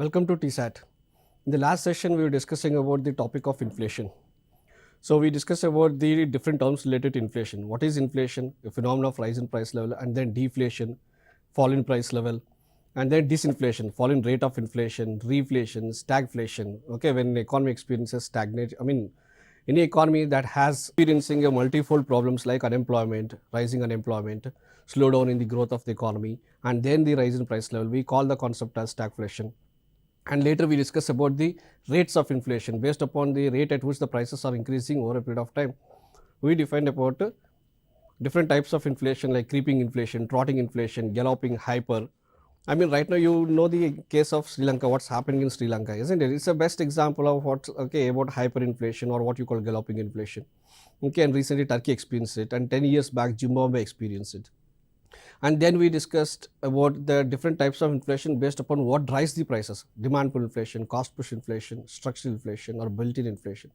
Welcome to TSAT. In the last session, we were discussing about the topic of inflation. So we discussed about the different terms related to inflation. What is inflation? A phenomenon of rise in price level, and then deflation, fall in price level, and then disinflation, fall in rate of inflation, reflation, stagflation. Okay, when the economy experiences stagnation, any economy that has experiencing a multifold problems like unemployment, rising unemployment, slowdown in the growth of the economy, and then the rise in price level, we call the concept as stagflation. And later we discuss about the rates of inflation based upon the rate at which the prices are increasing over a period of time. We defined about different types of inflation like creeping inflation, trotting inflation, galloping hyper. Right now you know the case of Sri Lanka, what's happening in Sri Lanka, isn't it? It's the best example of what's about hyperinflation or what you call galloping inflation. And recently Turkey experienced it, and 10 years back Zimbabwe experienced it. And then we discussed about the different types of inflation based upon what drives the prices: demand pull inflation, cost push inflation, structural inflation, or built-in inflation.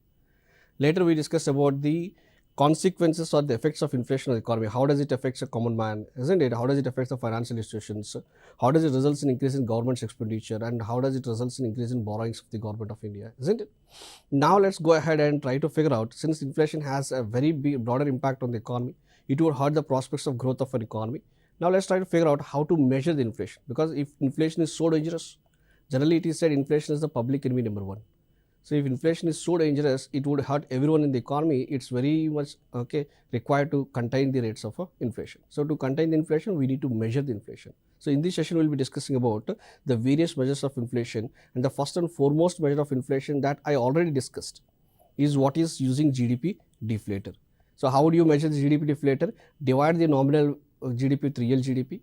Later we discussed about the consequences or the effects of inflation on the economy. How does it affect a common man, isn't it? How does it affect the financial institutions? How does it result in increase in government's expenditure, and how does it result in increase in borrowings of the government of India, isn't it? Now let's go ahead and try to figure out, since inflation has a very big, broader impact on the economy, it would hurt the prospects of growth of an economy. Now let's try to figure out how to measure the inflation, because if inflation is so dangerous, generally it is said inflation is the public enemy number one. So if inflation is so dangerous, it would hurt everyone in the economy. It's very much required to contain the rates of inflation. So to contain the inflation, we need to measure the inflation. So in this session, we'll be discussing about the various measures of inflation, and the first and foremost measure of inflation that I already discussed is what is using GDP deflator. So how would you measure the GDP deflator? Divide the nominal GDP with real GDP.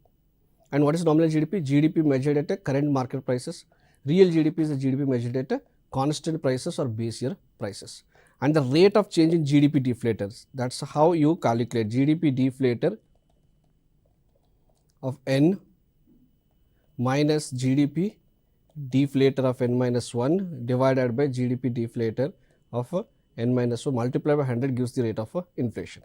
And what is nominal GDP? GDP measured at current market prices. Real GDP is the GDP measured at constant prices or base year prices. And the rate of change in GDP deflators, that's how you calculate GDP deflator of n minus GDP deflator of n minus 1 divided by GDP deflator of n minus 1 multiplied by 100 gives the rate of inflation.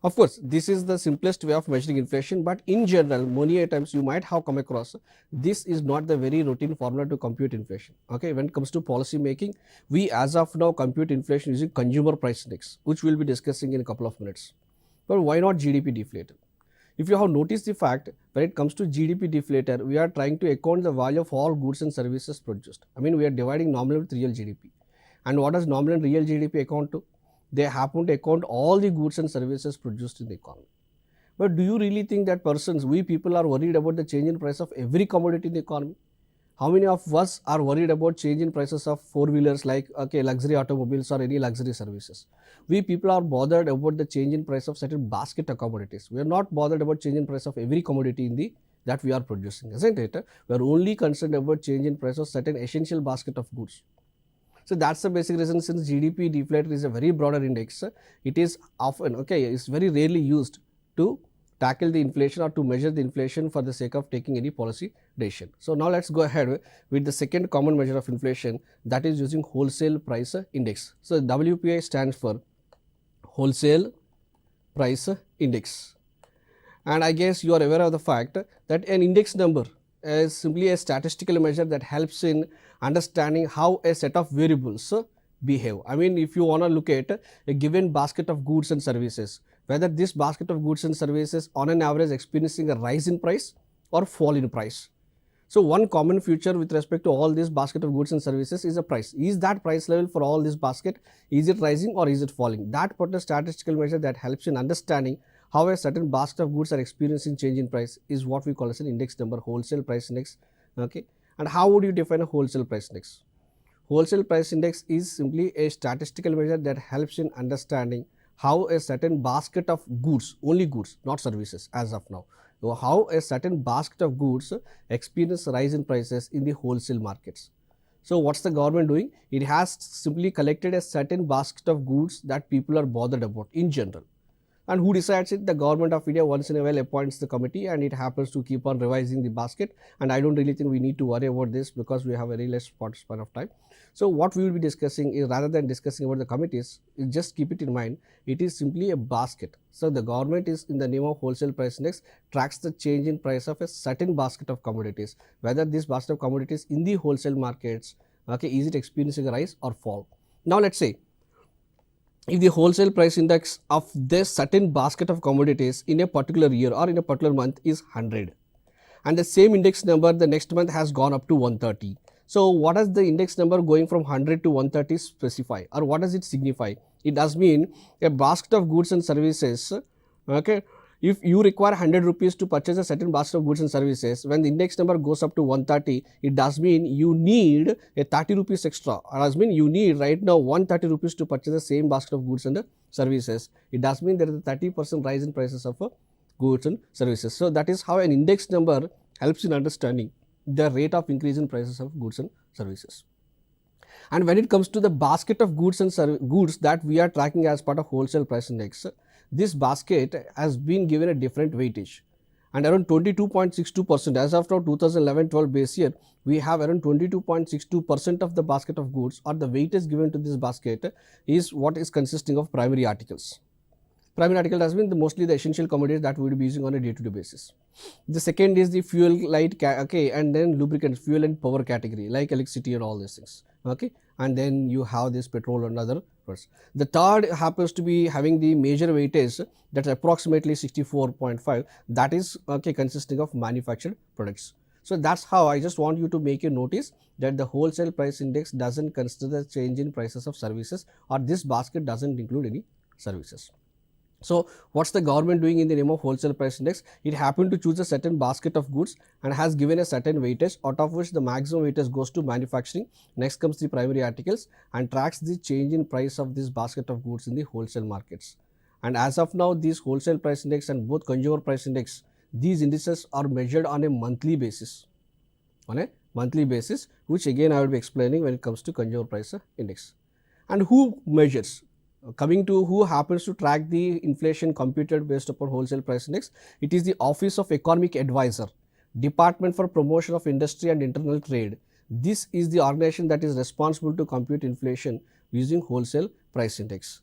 Of course, this is the simplest way of measuring inflation, but in general, many times you might have come across this is not the very routine formula to compute inflation. Okay, when it comes to policy making, we as of now compute inflation using consumer price index, which we'll be discussing in a couple of minutes. But why not GDP deflator? If you have noticed the fact, when it comes to GDP deflator, we are trying to account the value of all goods and services produced. We are dividing nominal with real GDP. And what does nominal and real GDP account to? They happen to account all the goods and services produced in the economy. But do you really think that we people are worried about the change in price of every commodity in the economy? How many of us are worried about change in prices of four-wheelers like luxury automobiles or any luxury services? We people are bothered about the change in price of certain basket of commodities. We are not bothered about change in price of every commodity in the that we are producing, isn't it? We are only concerned about change in price of certain essential basket of goods. So that's the basic reason, since GDP deflator is a very broader index, it is often, it's very rarely used to tackle the inflation or to measure the inflation for the sake of taking any policy decision. So now let's go ahead with the second common measure of inflation, that is using wholesale price index. So WPI stands for wholesale price index. And I guess you are aware of the fact that an index number is simply a statistical measure that helps in understanding how a set of variables behave. If you want to look at a given basket of goods and services, whether this basket of goods and services on an average experiencing a rise in price or fall in price. So one common feature with respect to all this basket of goods and services is a price. Is that price level for all this basket, is it rising or is it falling? That particular statistical measure that helps in understanding how a certain basket of goods are experiencing change in price is what we call as an index number, wholesale price index. And how would you define a wholesale price index? Wholesale price index is simply a statistical measure that helps in understanding how a certain basket of goods, only goods, not services as of now, how a certain basket of goods experience rise in prices in the wholesale markets. So what's the government doing? It has simply collected a certain basket of goods that people are bothered about in general. And who decides it? The government of India once in a while appoints the committee, and it happens to keep on revising the basket, and I don't really think we need to worry about this because we have very less span of time. So what we will be discussing is, rather than discussing about the committees, just keep it in mind, it is simply a basket. So the government is, in the name of wholesale price index, tracks the change in price of a certain basket of commodities, whether this basket of commodities in the wholesale markets, okay, is it experiencing a rise or fall. Now let's say if the wholesale price index of this certain basket of commodities in a particular year or in a particular month is 100, and the same index number the next month has gone up to 130. So what does the index number going from 100 to 130 specify, or what does it signify? It does mean a basket of goods and services, okay, if you require 100 rupees to purchase a certain basket of goods and services, when the index number goes up to 130, it does mean you need a 30 rupees extra, or does mean you need right now 130 rupees to purchase the same basket of goods and services. It does mean there is a 30% rise in prices of goods and services. So that is how an index number helps in understanding the rate of increase in prices of goods and services. And when it comes to the basket of goods and goods that we are tracking as part of wholesale price index, this basket has been given a different weightage, and around 22.62% as of now 2011-12 base year, we have around 22.62% of the basket of goods, or the weightage given to this basket is what is consisting of primary articles. Primary article has been mostly the essential commodities that we will be using on a day-to-day basis. The second is the fuel, light, okay, and then lubricants, fuel and power category like electricity and all these things, okay, and then you have this petrol and other first. The third happens to be having the major weightage, that's approximately 64.5, that is, okay, consisting of manufactured products. So that's how I just want you to make a notice that the wholesale price index doesn't consider the change in prices of services, or this basket doesn't include any services. So what's the government doing in the name of wholesale price index? It happened to choose a certain basket of goods and has given a certain weightage, out of which the maximum weightage goes to manufacturing. Next comes the primary articles, and tracks the change in price of this basket of goods in the wholesale markets. And as of now, these wholesale price index and both consumer price index, these indices are measured on a monthly basis, which again I will be explaining when it comes to consumer price index. And who measures? Coming to who happens to track the inflation computed based upon wholesale price index, it is the Office of Economic Advisor, Department for Promotion of Industry and Internal Trade. This is the organization that is responsible to compute inflation using wholesale price index.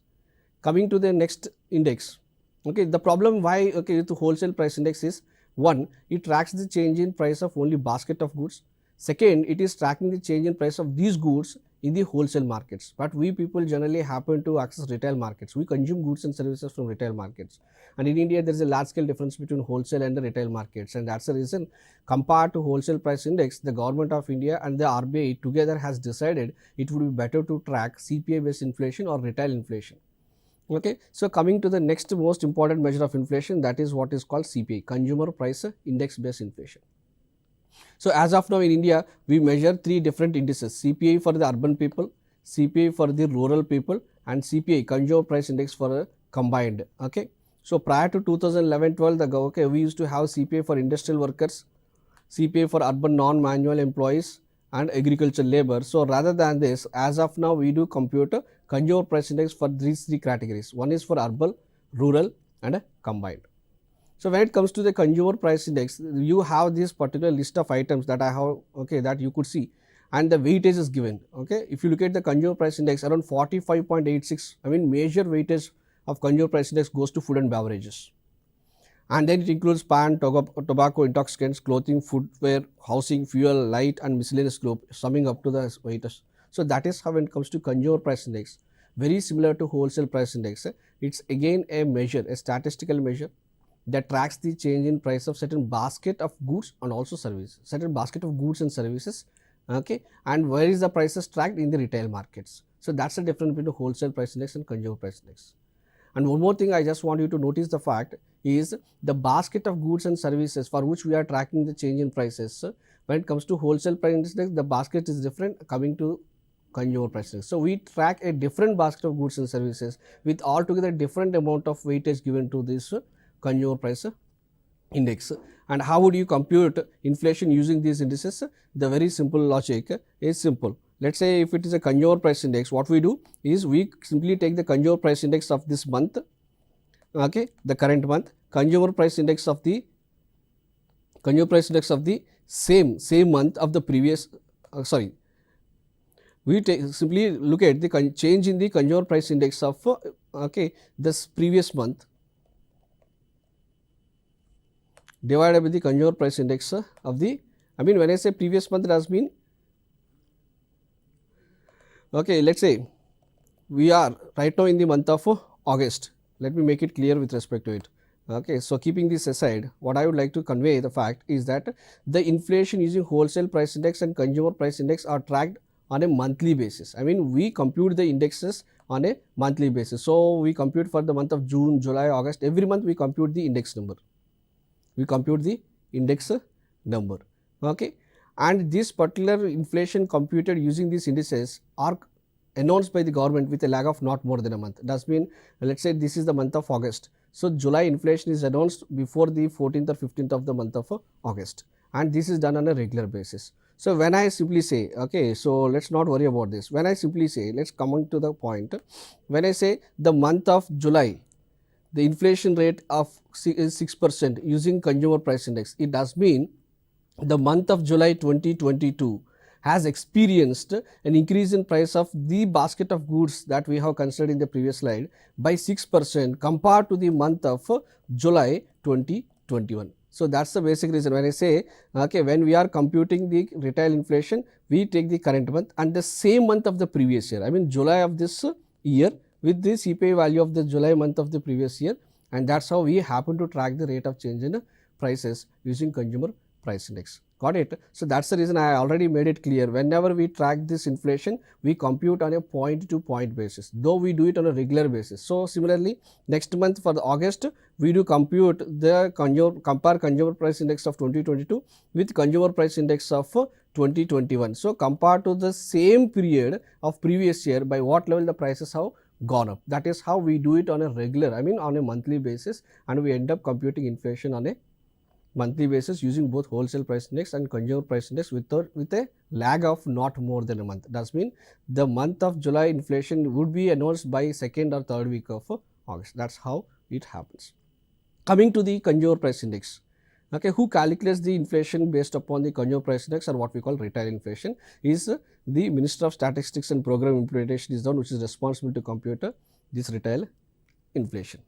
Coming to the next index, okay, the problem why, okay, with the wholesale price index is, one, it tracks the change in price of only basket of goods. Second, it is tracking the change in price of these goods in the wholesale markets, but we people generally happen to access retail markets. We consume goods and services from retail markets, and in India there is a large scale difference between wholesale and the retail markets, and that's the reason, compared to wholesale price index, the government of India and the RBI together has decided it would be better to track CPI based inflation or retail inflation. Okay, so coming to the next most important measure of inflation, that is what is called CPI, Consumer Price Index based inflation. So as of now in India, we measure three different indices: CPI for the urban people, CPI for the rural people, and CPI, Consumer Price Index, for combined. Okay. So prior to 2011-12, we used to have CPI for industrial workers, CPI for urban non-manual employees, and agricultural labor. So rather than this, as of now we do compute Consumer Price Index for these three categories. One is for urban, rural, and combined. So when it comes to the consumer price index, you have this particular list of items that I have, okay, that you could see, and the weightage is given. Okay, if you look at the consumer price index, around 45.86, I mean major weightage of consumer price index goes to food and beverages, and then it includes pan, tobacco, intoxicants, clothing, footwear, housing, fuel, light, and miscellaneous group, summing up to the weightage. So that is how when it comes to consumer price index, very similar to wholesale price index. It's again a measure, a statistical measure that tracks the change in price of certain basket of goods and also services, certain basket of goods and services, okay, and where is the prices tracked in the retail markets. So that's the difference between wholesale price index and consumer price index. And one more thing I just want you to notice the fact is the basket of goods and services for which we are tracking the change in prices. When it comes to wholesale price index, the basket is different coming to consumer price index. So we track a different basket of goods and services with altogether different amount of weightage given to this consumer price index. And how would you compute inflation using these indices? The very simple logic is simple. Let's say if it is a consumer price index, what we do is we simply take the consumer price index of this month, okay, the current month, consumer price index of the same month of the previous we simply look at the change in the consumer price index of okay, this previous month divided by the consumer price index of the, I mean when I say previous month, it has been, okay, let us say we are right now in the month of August. Let me make it clear with respect to it. Okay, so keeping this aside, what I would like to convey the fact is that the inflation using wholesale price index and consumer price index are tracked on a monthly basis. I mean we compute the indexes on a monthly basis. So we compute for the month of June, July, August, every month we compute the index number. Okay, and this particular inflation computed using these indices are announced by the government with a lag of not more than a month. That means let us say this is the month of August. So July inflation is announced before the 14th or 15th of the month of August, and this is done on a regular basis. So when I simply say, okay, so let us not worry about this. When I simply say, let us come on to the point. When I say the month of July, the inflation rate of is 6% using consumer price index, it does mean the month of July 2022 has experienced an increase in price of the basket of goods that we have considered in the previous slide by 6% compared to the month of July 2021. So that's the basic reason. When I say, okay, when we are computing the retail inflation, we take the current month and the same month of the previous year, I mean July of this year, with the CPI value of the July month of the previous year, and that's how we happen to track the rate of change in prices using consumer price index. Got it? So that's the reason I already made it clear. Whenever we track this inflation, we compute on a point to point basis, though we do it on a regular basis. So similarly, next month for the August, we do compute the compare consumer price index of 2022 with consumer price index of 2021. So compared to the same period of previous year, by what level the prices have gone up. That is how we do it on a regular, I mean on a monthly basis, and we end up computing inflation on a monthly basis using both wholesale price index and consumer price index with a lag of not more than a month. That means the month of July inflation would be announced by second or third week of August. That's how it happens. Coming to the consumer price index. Okay, who calculates the inflation based upon the consumer price index, or what we call retail inflation, is the Minister of Statistics and Program Implementation is the one which is responsible to compute this retail inflation.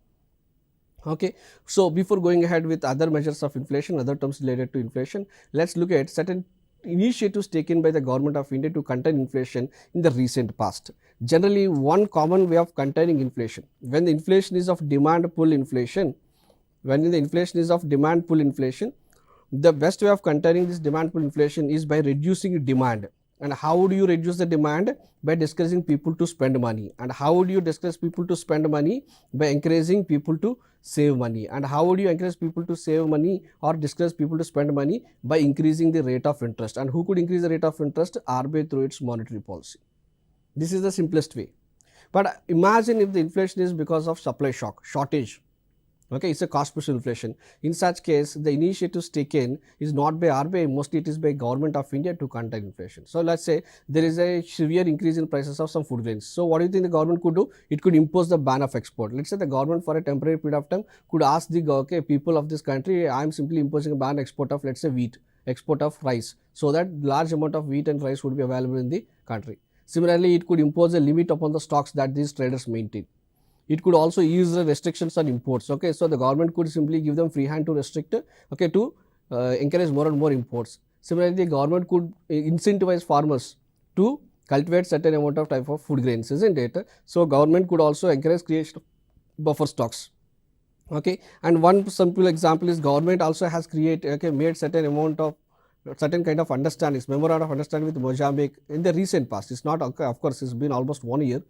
Okay, so before going ahead with other measures of inflation, other terms related to inflation, let's look at certain initiatives taken by the government of India to contain inflation in the recent past. Generally, one common way of containing inflation, when the inflation is of demand pull inflation, the best way of containing this demand pull inflation is by reducing demand. And how would you reduce the demand? By discouraging people to spend money. And how would you discourage people to spend money? By encouraging people to save money. And how would you encourage people to save money or discourage people to spend money? By increasing the rate of interest. And who could increase the rate of interest? RBI through its monetary policy. This is the simplest way. But imagine if the inflation is because of supply shock, shortage. Okay, it's a cost push inflation. In such case, the initiatives taken is not by RBI, mostly it is by Government of India to contain inflation. So let's say there is a severe increase in prices of some food grains. So what do you think the government could do? It could impose the ban of export. Let's say the government for a temporary period of time could ask the people of this country, I am simply imposing a ban export of, let's say, wheat, export of rice, so that large amount of wheat and rice would be available in the country. Similarly, it could impose a limit upon the stocks that these traders maintain. It could also use the restrictions on imports. Okay, so the government could simply give them free hand to restrict, okay, to encourage more and more imports. Similarly, the government could incentivize farmers to cultivate certain amount of type of food grains, isn't it? So government could also encourage creation of buffer stocks. Okay, and one simple example is government also has made certain kind of understandings, memorandum of understanding with Mozambique in the recent past. It's not, okay, of course, it's been almost 1 year.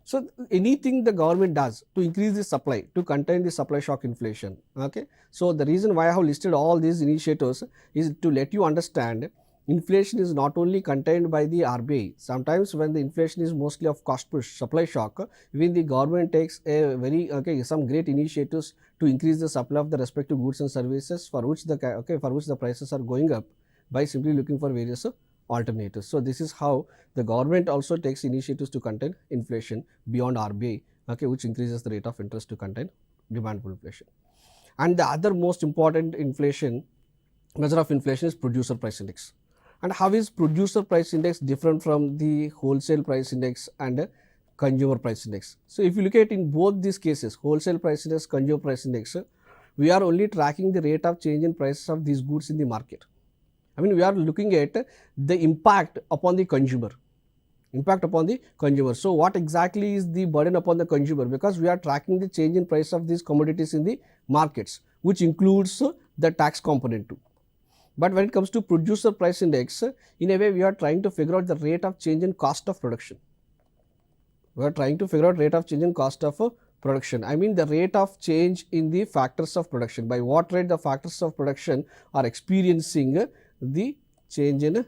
So anything the government does to increase the supply, to contain the supply shock inflation. Okay, so the reason why I have listed all these initiatives is to let you understand inflation is not only contained by the RBI. Sometimes when the inflation is mostly of cost push, supply shock, even the government takes a very some great initiatives to increase the supply of the respective goods and services for which the prices are going up by simply looking for various alternatives. So this is how the government also takes initiatives to contain inflation beyond RBI, which increases the rate of interest to contain demand pull inflation. And the other most important measure of inflation is producer price index. And how is producer price index different from the wholesale price index and consumer price index? So if you look at in both these cases, wholesale price index, consumer price index, we are only tracking the rate of change in prices of these goods in the market. I mean, we are looking at the impact upon the consumer. So what exactly is the burden upon the consumer? Because we are tracking the change in price of these commodities in the markets, which includes the tax component too. But when it comes to producer price index, in a way we are trying to figure out the rate of change in cost of production. I mean the rate of change in the factors of production. By what rate the factors of production are experiencing the change in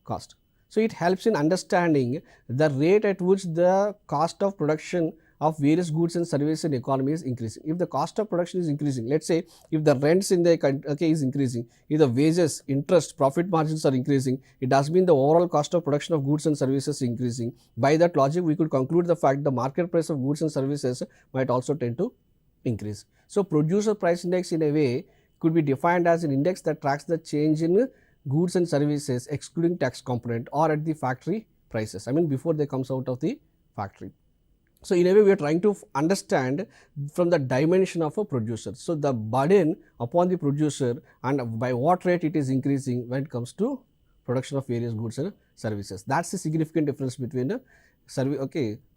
cost. So it helps in understanding the rate at which the cost of production of various goods and services in the economy is increasing. If the cost of production is increasing, let's say if the rents in the country is increasing, if the wages, interest, profit margins are increasing, it does mean the overall cost of production of goods and services is increasing. By that logic, we could conclude the fact the market price of goods and services might also tend to increase. So producer price index in a way could be defined as an index that tracks the change in goods and services excluding tax component or at the factory prices, I mean before they comes out of the factory. So in a way we are trying to understand from the dimension of a producer. So the burden upon the producer and by what rate it is increasing when it comes to production of various goods and services. That's the significant difference between the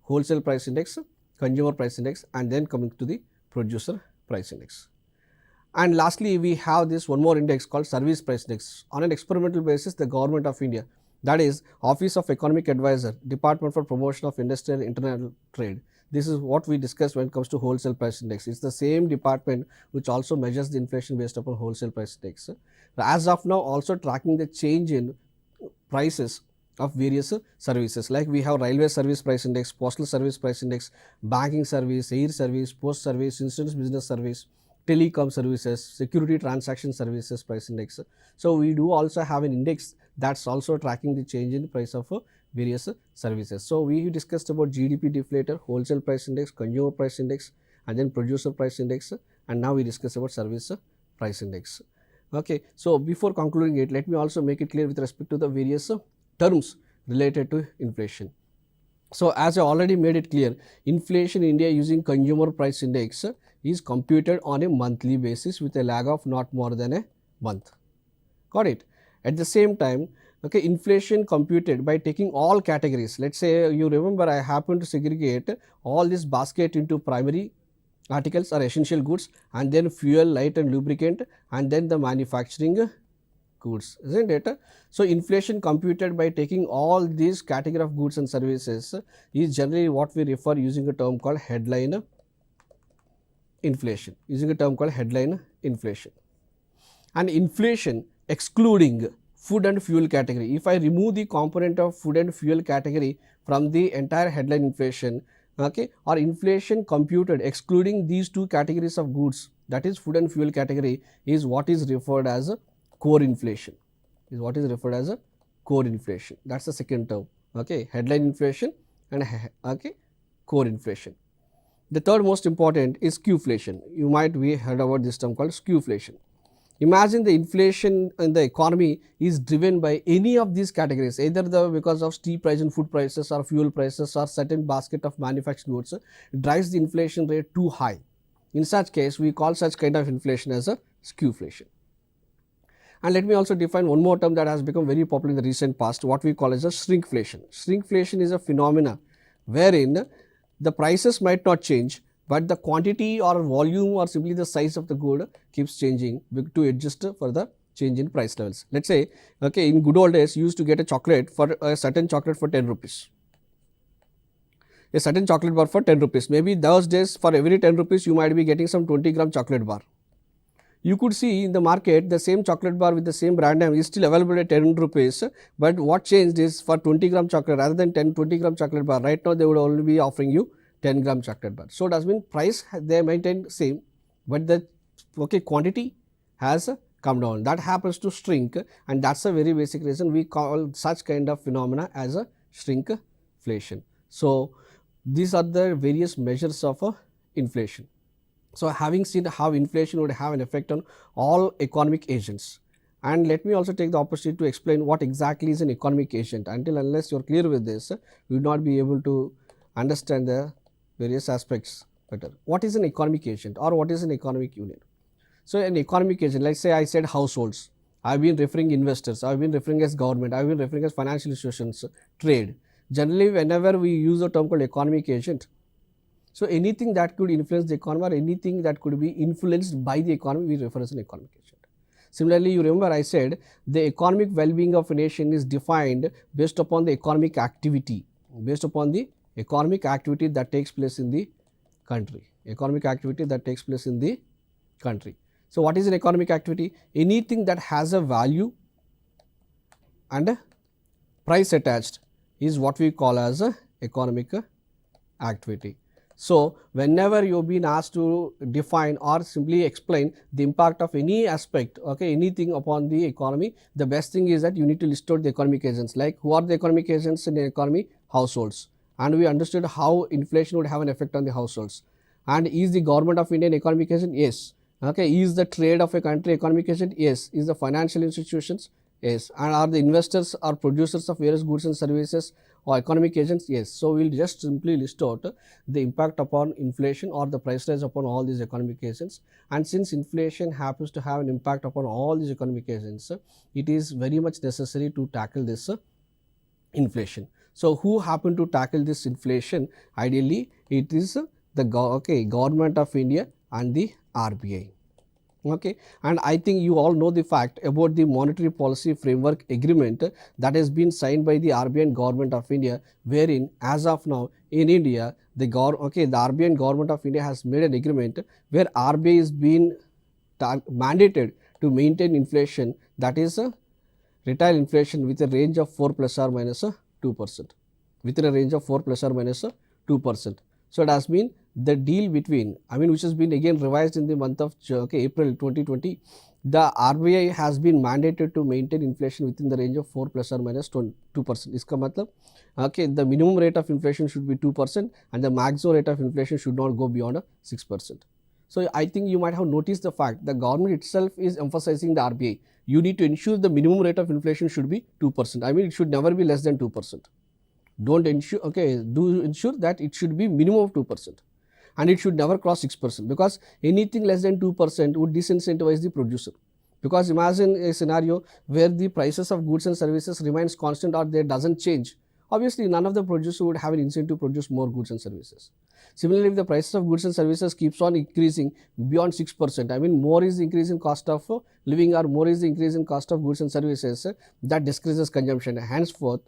wholesale price index, consumer price index, and then coming to the producer price index. And lastly, we have this one more index called service price index. On an experimental basis, the Government of India, that is Office of Economic Advisor, Department for Promotion of Industry and International Trade. This is what we discussed when it comes to wholesale price index. It's the same department which also measures the inflation based upon wholesale price index. As of now, also tracking the change in prices of various services, like we have railway service price index, postal service price index, banking service, air service, post service, insurance business service, telecom services, security transaction services price index. So we do also have an index that's also tracking the change in price of various services. So we discussed about GDP deflator, wholesale price index, consumer price index, and then producer price index, and now we discuss about service price index. Okay, so before concluding it, let me also make it clear with respect to the various terms related to inflation. So as I already made it clear, inflation in India using consumer price index is computed on a monthly basis with a lag of not more than a month. Got it? At the same time, okay, inflation computed by taking all categories. Let's say you remember I happen to segregate all this basket into primary articles or essential goods, and then fuel, light and lubricant, and then the manufacturing goods, isn't it? So inflation computed by taking all these category of goods and services is generally what we refer using a term called headline inflation, and inflation excluding food and fuel category. If I remove the component of food and fuel category from the entire headline inflation, okay, or inflation computed excluding these two categories of goods, that is food and fuel category, is what is referred as core inflation. That's the second term. Okay, headline inflation and core inflation. The third most important is Qflation. You might be heard about this term called Qflation. Imagine the inflation in the economy is driven by any of these categories, either because of steep rise in food prices or fuel prices or certain basket of manufactured goods, drives the inflation rate too high. In such case, we call such kind of inflation as a Qflation. And let me also define one more term that has become very popular in the recent past, what we call as a shrinkflation. Shrinkflation is a phenomena wherein the prices might not change, but the quantity or volume or simply the size of the good keeps changing to adjust for the change in price levels. Let's say, okay, in good old days, you used to get a chocolate for a certain chocolate for 10 rupees. A certain chocolate bar for 10 rupees. Maybe those days for every 10 rupees, you might be getting some 20-gram chocolate bar. You could see in the market the same chocolate bar with the same brand name is still available at 10 rupees, but what changed is for 20-gram chocolate rather than 20-gram chocolate bar, right now they would only be offering you 10-gram chocolate bar. So does mean price they maintain same, but the quantity has come down. That happens to shrink, and that's a very basic reason we call such kind of phenomena as a shrinkflation. So these are the various measures of inflation. So, having seen how inflation would have an effect on all economic agents, and let me also take the opportunity to explain what exactly is an economic agent. Until unless you are clear with this, you will not be able to understand the various aspects better. What is an economic agent or what is an economic unit? So, an economic agent, let's say I said households, I have been referring investors, I have been referring as government, I have been referring as financial institutions, trade. Generally, whenever we use a term called economic agent, so anything that could influence the economy or anything that could be influenced by the economy, we refer as an economic agent. Similarly, you remember I said the economic well-being of a nation is defined based upon the economic activity, that takes place in the country, So, what is an economic activity? Anything that has a value and a price attached is what we call as a economic activity. So, whenever you have been asked to define or simply explain the impact of any aspect, anything upon the economy, the best thing is that you need to list out the economic agents. Like, who are the economic agents in the economy? Households. And we understood how inflation would have an effect on the households. And is the government of India an economic agent? Yes. Is the trade of a country economic agent? Yes. Is the financial institutions? Yes. And are the investors or producers of various goods and services or economic agents? Yes. So, we will just simply list out the impact upon inflation or the price rise upon all these economic agents. And since inflation happens to have an impact upon all these economic agents, it is very much necessary to tackle this inflation. So, who happen to tackle this inflation? Ideally, it is the government of India and the RBI. And I think you all know the fact about the monetary policy framework agreement that has been signed by the RBI and government of India, wherein as of now in India the RBI and government of India has made an agreement where RBI is being mandated to maintain inflation, that is retail inflation with a range of 4 plus or minus 2%, within a range of 4 plus or minus 2%. So, it has been the deal between, which has been again revised in the month of April 2020, the RBI has been mandated to maintain inflation within the range of 4 plus or minus 2%. Iska matlab, the minimum rate of inflation should be 2% and the maximum rate of inflation should not go beyond 6%. So, I think you might have noticed the fact the government itself is emphasizing the RBI. You need to ensure the minimum rate of inflation should be 2%. It should never be less than 2%. Don't ensure, do ensure that it should be minimum of 2%. And it should never cross 6%, because anything less than 2% would disincentivize the producer. Because imagine a scenario where the prices of goods and services remains constant or they doesn't change. Obviously, none of the producers would have an incentive to produce more goods and services. Similarly, if the prices of goods and services keeps on increasing beyond 6%, more is the increase in cost of living or more is the increase in cost of goods and services, that discourages consumption. Henceforth,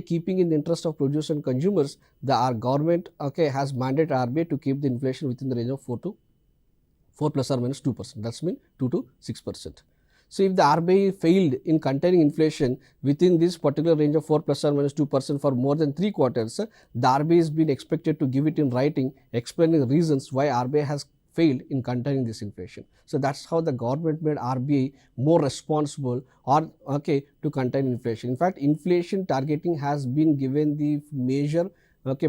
keeping in the interest of producers and consumers, our government has mandated RBI to keep the inflation within the range of 4 plus or minus 2%. That's mean 2 to 6%. So, if the RBI failed in containing inflation within this particular range of 4 plus or minus 2% for more than 3 quarters, the RBI is being expected to give it in writing, explaining the reasons why RBI has failed in containing this inflation. So, that's how the government made RBI more responsible or to contain inflation. In fact, inflation targeting has been given the major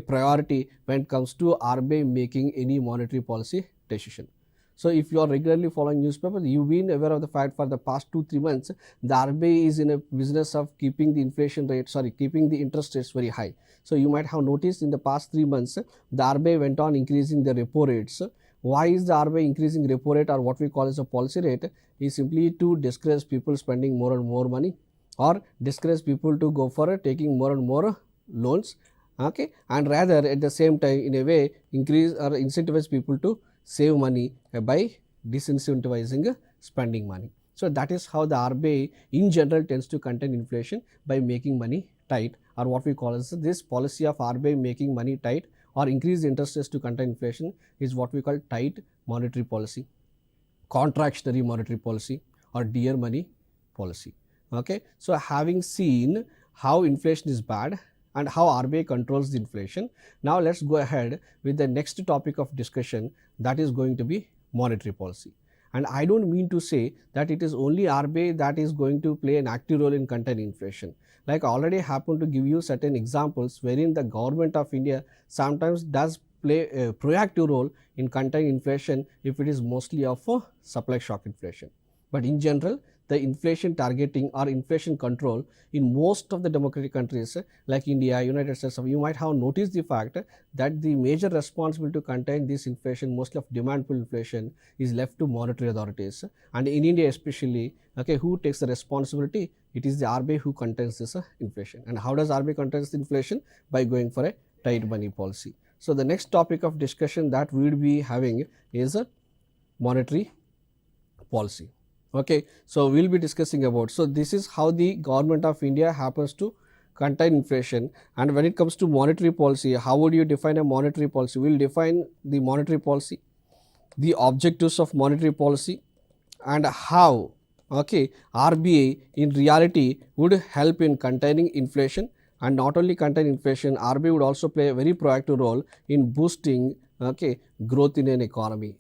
priority when it comes to RBI making any monetary policy decision. So, if you are regularly following newspapers, you've been aware of the fact for the past 2-3 months, the RBI is in a business of keeping the keeping the interest rates very high. So, you might have noticed in the past 3 months, the RBI went on increasing the repo rates. Why is the RBI increasing repo rate, or what we call as a policy rate, is simply to discourage people spending more and more money, or discourage people to go for taking more and more loans, and rather at the same time in a way increase or incentivize people to save money by disincentivizing spending money. So, that is how the RBI in general tends to contain inflation, by making money tight, or what we call as this policy of RBI making money tight or increase the interest rates to contain inflation is what we call tight monetary policy, contractionary monetary policy, or dear money policy. So, having seen how inflation is bad and how RBI controls the inflation, now let us go ahead with the next topic of discussion, that is going to be monetary policy. And I don't mean to say that it is only RBI that is going to play an active role in containing inflation. Like I already happened to give you certain examples wherein the government of India sometimes does play a proactive role in containing inflation if it is mostly of a supply shock inflation. But in general, the inflation targeting or inflation control in most of the democratic countries like India, United States, you might have noticed the fact that the major responsibility to contain this inflation, mostly of demand pull inflation, is left to monetary authorities. And in India especially, okay, who takes the responsibility? It is the RBI who contains this inflation. And how does RBI contain the inflation? By going for a tight money policy. So the next topic of discussion that we will be having is monetary policy. Okay, so we will be discussing about, so this is how the government of India happens to contain inflation. And when it comes to monetary policy, how would you define a monetary policy? We will define the monetary policy, the objectives of monetary policy, and how, okay, RBI in reality would help in containing inflation. And not only contain inflation, RBI would also play a very proactive role in boosting, okay, growth in an economy,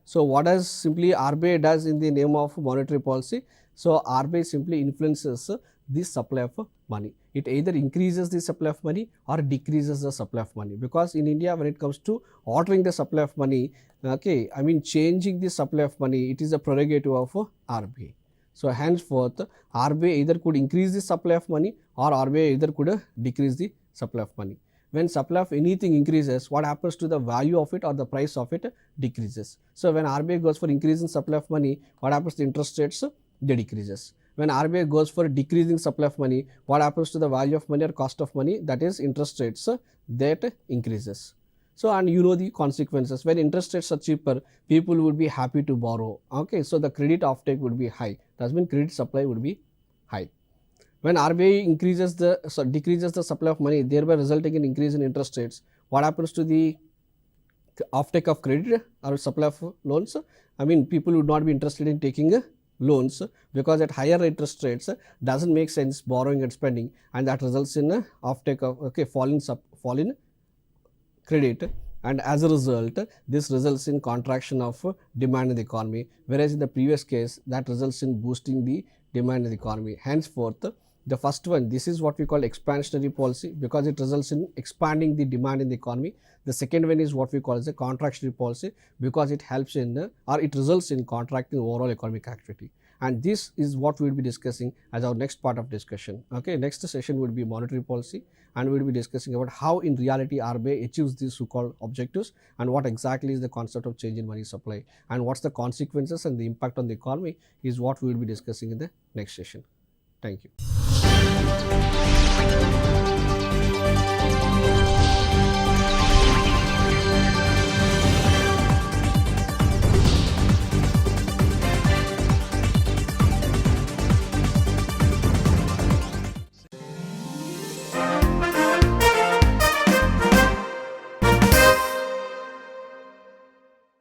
So what does simply RBI does in the name of monetary policy? So RBI simply influences the supply of money. It either increases the supply of money or decreases the supply of money, because in India when it comes to altering the supply of money, okay, I mean changing the supply of money, it is a prerogative of RBI. So henceforth RBI either could increase the supply of money or RBI either could decrease the supply of money. When supply of anything increases, what happens to the value of it or the price of it decreases. So when RBI goes for increasing supply of money, what happens to interest rates? They decreases. When RBI goes for decreasing supply of money, what happens to the value of money or cost of money? That is interest rates that increases. So and you know the consequences. When interest rates are cheaper, people would be happy to borrow. Okay, so the credit offtake would be high. That means credit supply would be high. When RBI decreases the supply of money, thereby resulting in increase in interest rates, what happens to the offtake of credit or supply of loans? I mean, people would not be interested in taking loans, because at higher interest rates doesn't make sense borrowing and spending, and that results in offtake of, okay, fall in credit, and as a result this results in contraction of demand in the economy, whereas in the previous case that results in boosting the demand in the economy. Henceforth, the first one, this is what we call expansionary policy, because it results in expanding the demand in the economy. The second one is what we call as a contractionary policy, because it helps in or it results in contracting overall economic activity. And this is what we will be discussing as our next part of discussion. Okay, next session would be monetary policy, and we will be discussing about how in reality RBI achieves these so-called objectives, and what exactly is the concept of change in money supply, and what's the consequences and the impact on the economy is what we will be discussing in the next session. Thank you.